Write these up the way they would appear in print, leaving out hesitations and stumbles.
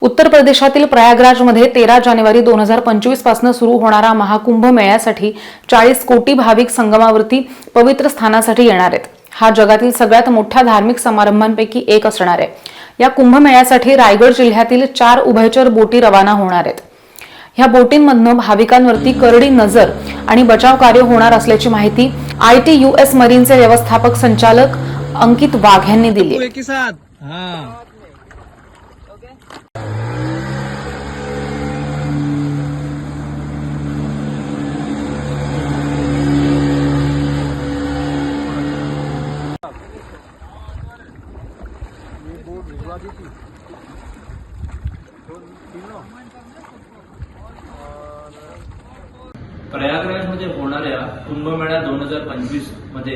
उत्तर प्रदेशातील प्रयागराजमध्ये 13 जानेवारी 2025 पासून सुरू होणारा महाकुंभ मेळ्यासाठी 40 कोटी भाविक संगमावरती पवित्र स्थानासाठी येणार आहेत। हा जगातील सगळ्यात मोठ्या धार्मिक समारंभांपैकी एक असणार आहे। या कुंभमेळ्यासाठी रायगड जिल्ह्यातील 4 उभयचर बोटी रवाना होणार आहेत। ह्या बोटींमधून भाविकांवरती करडी नजर आणि बचाव कार्य होणार असल्याची माहिती ITUS मरीनचे व्यवस्थापक संचालक अंकित वाघ यांनी दिली। प्रयागराजमध्ये होणाऱ्या कुंभमेळा 2025 मध्ये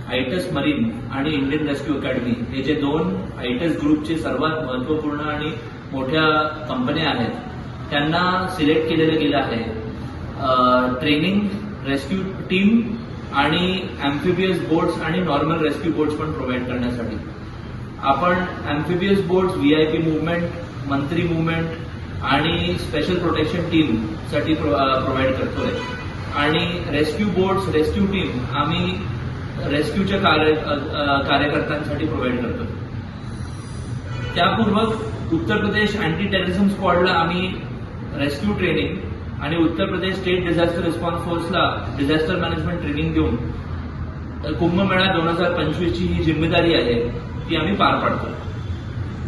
आयटस मरीन आणि इंडियन रेस्क्यू अकॅडमी हे जे 2 आयटस ग्रुपचे सर्वात महत्वपूर्ण आणि मोठ्या कंपन्या आहेत त्यांना सिलेक्ट केलेलं गेलं आहे ट्रेनिंग, रेस्क्यू टीम आणि अॅम्फिबियस बोट्स आणि नॉर्मल रेस्क्यू बोट्स पण प्रोव्हाइड करण्यासाठी। आपण अॅम्फिबियस बोट्स VIP मुवमेंट, मंत्री मुवमेंट आणि स्पेशल प्रोटेक्शन टीम साठी प्रोव्हाइड करतोय आणि रेस्क्यू बोट्स, रेस्क्यू टीम आम्ही रेस्क्यूच्या कार्यकर्त्यांसाठी प्रोव्हाइड करतोय। त्यापूर्वक उत्तर प्रदेश अँटी टेररिझम स्क्वॉडला आम्ही रेस्क्यू ट्रेनिंग आणि Uttar Pradesh state disaster response फोर्सला डिझास्टर मॅनेजमेंट ट्रेनिंग देऊन कुंभमेळा 2025 ची ही जिम्मेदारी आहे ती आम्ही पार पाडतो।